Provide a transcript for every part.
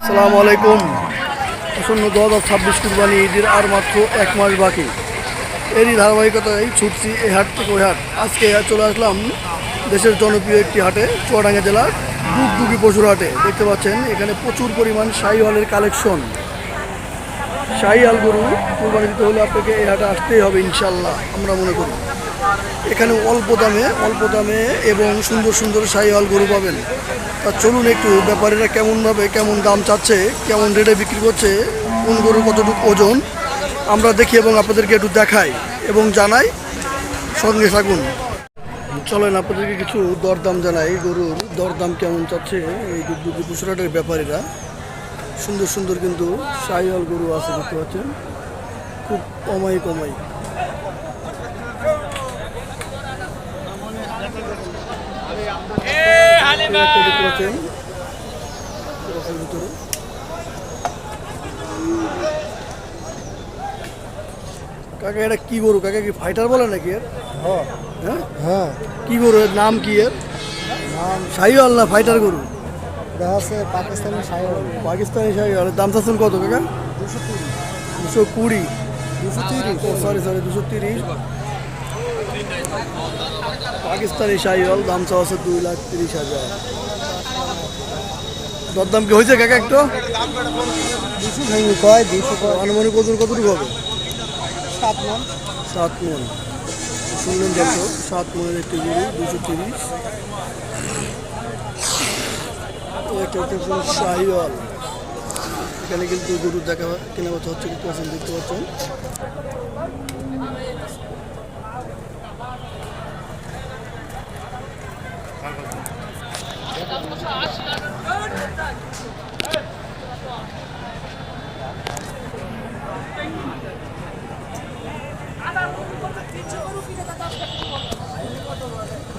আসসালামু আলাইকুম। আসন্ন 2026 কুরবানি ঈদের আর মাত্র 1 মাস বাকি। এরই ধারাবাহিকতায় ছুটছি এই হাট থেকে ওই হাট। আজকে চলে আসলাম দেশের জনপ্রিয় একটি হাটে, চুয়াডাঙ্গা জেলার ডুগডুগি পশুর হাটে। দেখতে পাচ্ছেন এখানে প্রচুর পরিমাণ শাহিওয়ালের কালেকশন। শাহিওয়াল গরু কুরবানি দিতে হলে আপনাকে এই হাটে আসতেই হবে ইনশাল্লাহ, আমরা মনে করি। এখানে অল্প দামে এবং সুন্দর সুন্দর শাহিওয়াল গরু পাবেন। তা চলুন একটু ব্যাপারীরা কেমন দাম চাচ্ছে, কেমন রেটে বিক্রি করছে, কোন গরুর কতটুকু ওজন আমরা দেখি এবং আপনাদেরকে একটু দেখাই এবং জানাই। সঙ্গে থাকুন। চলেন আপনাদেরকে কিছু দরদাম জানাই। গরুর দরদাম কেমন চাচ্ছে এই ডুগডুগি পশুরহাটের ব্যাপারীরা। সুন্দর সুন্দর কিন্তু শাহিওয়াল গরু আছে, দেখতে পাচ্ছেন, খুব কমাই। দেখতে পাচ্ছেন ভিতরে কাকা, এটা কি গরু কাকা? কি ফাইটার বলে নাকি এর? হ্যাঁ হ্যাঁ, কি গরু, এর নাম কি? এর নাম শাহিওয়াল না ফাইটার গরু? দেখা আছে পাকিস্তানি শাহিওয়াল। পাকিস্তানি শাহিওয়ালের দাম চাচ্ছেন কত কাকা? 220। 230। সরি 230। পাকিস্তানি শাহিওয়াল দাম চাওয়া আছে 2,30,000। দরদাম কি হয়েছে কাকা একটু? 200 ভেঙে কয় 200 কয়। আনুমানিক ওজন কতটুকু হবে? 7 মণ। 7 মণ। শুনলেন দর্শক, 7 মণের একটি গরু 230। শাহিওয়াল। এখানে কিন্তু গরু কেনা বেচা হচ্ছে, দেখতে পাচ্ছেন।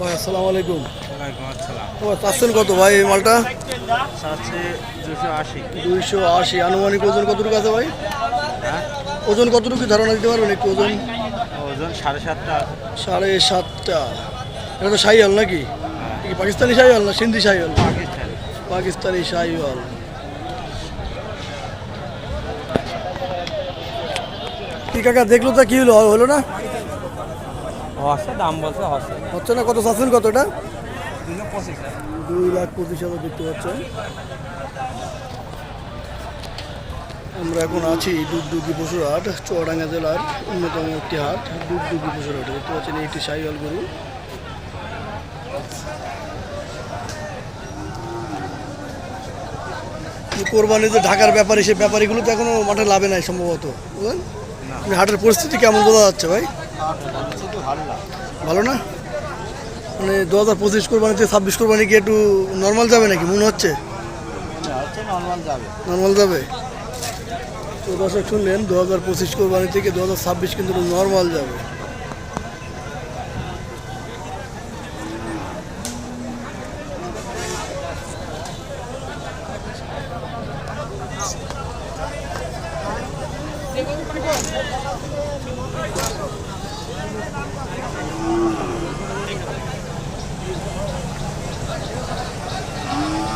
ভাই আসসালামু আলাইকুম। চাচ্ছেন কত ভাই এই মালটা? 280। আনুমানিক ওজন কতটুকু আছে ভাই? ওজন কতটুকু ধারণা দিতে পারবেন একটু? ওজন 7.5 7.5। এটা তো শাহিওয়াল নাকি? কি পাকিস্তানি শাহিওয়াল না সিন্ধি শাহিওয়াল? পাকিস্তানি শাহিওয়াল। কি কাকা দেখলো তা কি হলো না? দাম বলছে হচ্ছে না? কত চাচ্ছেন কত এটা? 225। 2,25,000 দেখতে পাচ্ছেন। আমরা এখন আছি ডুগডুগি পশুর হাট, চুয়াডাঙ্গা জেলার অন্যতম একটি হাট ডুগডুগি পশুর হাট। দেখতে পাচ্ছেন এইটি শাহিওয়াল গরু। কোরবানি যে ঢাকার ব্যাপারী, সেই ব্যাপারীগুলো তো এখনো মাঠে লাভে নাই সম্ভবত, বুঝলেন? হাটের পরিস্থিতি কেমন বোঝা যাচ্ছে ভাই? ভালো না? মানে 2025 কোরবানিতে 26 কোরবানি কি একটু নর্মাল যাবে নাকি মনে হচ্ছে? নর্মাল যাবে। তো দর্শক শুনলেন, 2025 কোরবানি থেকে 2026 কিন্তু নর্মাল যাবে।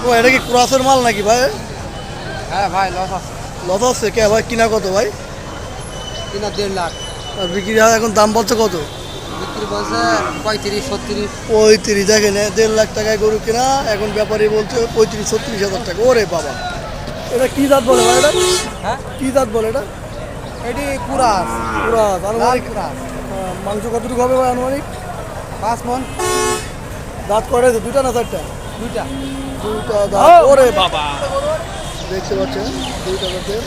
ও এটা কি ক্রসের মাল নাকি ভাই? হ্যাঁ ভাই, লস আছে। লস আছে কে ভাই? কিনা কত ভাই? কিনা 1.5 লাখ। আর বিক্রি এখন দাম বলছে কত? বিক্রি বলছে 35-36। 35। দেখেন 1.5 লাখ টাকায় গরু কিনা, এখন ব্যাপারী বলছে 35-36,000 টাকা। ওরে বাবা, এটা কি জাত বলে ভাই? এটা হ্যাঁ, কি জাত বলে এটা? এটি কুরাস। কুরাস। আনুমানিক কুরাস। মাংস কতটুকু হবে ভাই আনুমানিক? 5 মণ। দাঁত করে দুটা না চারটা? দুইটা দাঁত। ওরে বাবা, দেখতে পাচ্ছেন 2টা দাঁতের।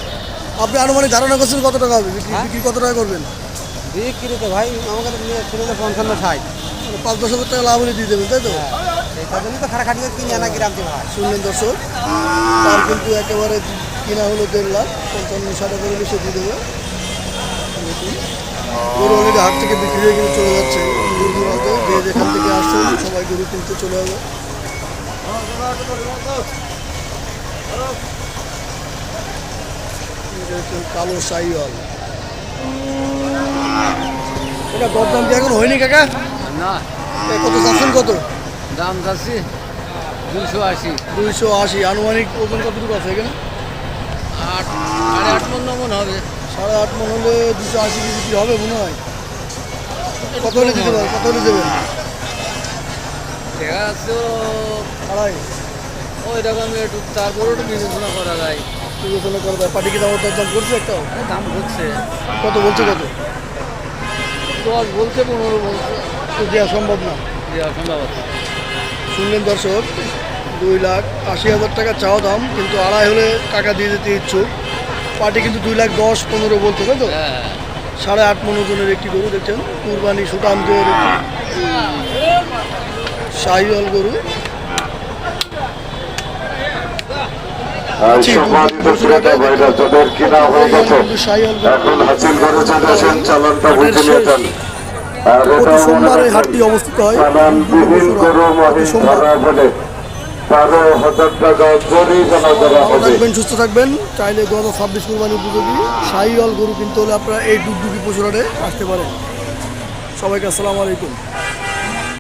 আপনি আনুমানিক ধারণা করছেন কত টাকা হবে বিক্রি কত টাকা করবেন? বিক্রিতে ভাই আমাকে তো নিয়ে ছিল 55-60। 5-10 হাজার টাকা লাভ হলে দিয়ে দেবেন, তাই তো? এই কাজে তো খারাপ খাটিয়ে কিনে আনা গ্রামতে ভাই। শুনলেন দর্শক, তার কিন্তু একেবারে কিনা হলো 1.5 লাখ, 55-60 করে বেশি দিয়ে দেবে। গরু অলরেডি হাট থেকে বিক্রি হয়ে কিন্তু চলে যাচ্ছে। যে যেখান থেকে আসছে সবাই গরু কিনতে চলে যাবে। কালো শাহিওয়াল। এটা দরদাম কি এখন হয়নি কাকা? না, কত চাচ্ছেন কত? দাম যাচ্ছি 280। 280। আনুমানিক ওজন কতটুকু আছে এখানে? সাড়ে আট মন হবে। 8.5 মন হলে 280 কেজি কি হবে মনে হয়? কত হলে দিতে পারবেন? কত হলে দেবেন? দেখা যাচ্ছে আড়াই ওই রকম একটু তারপরে একটু বিবেচনা করা যায়। বিবেচনা করে দেয়। পাটি কি দাম দাম করছে একটাও? দাম হচ্ছে কত বলছে কত? 10 বলছে 15 বলছে, তো দেওয়া সম্ভব না। দেওয়া সম্ভব আছে। শুনলেন দর্শক, 2,80,000 টাকা চাওয়া দাম, কিন্তু আড়াই হলে টাকা দিয়ে দিতে ইচ্ছুক। পার্টি কিন্তু 2,10,15 বলতে, তাই তো? হ্যাঁ 8.5 মন ওজনের একটি গরু দেখছেন, কুরবানি সুটামদের শাহিওয়াল গরু। সম্মানিত ক্রেতা ভাইরা, যাদের কিনা হয়ে গেছে কিন্তু শাহিওয়াল গরু এখন হাসিল করে চলে আসেন, চালানটা বুঝে নিয়ে যান। আর প্রতি এটাও মনে সোমবার এই রাখবেন, হাটটি অবস্থিত হয়। চালানবিহীন গরু মহিষ ধরা হলে 12,000 টাকা জরিমানা করা ভালো হবে। থাকবেন, সুস্থ থাকবেন। চাইলে 2026 কুরবানি উপযোগী শাহিওয়াল গরু কিনতে হলে আপনারা এই ডুগডুগি পশুরহাটে আসতে পারেন। সবাইকে আসসালামু আলাইকুম।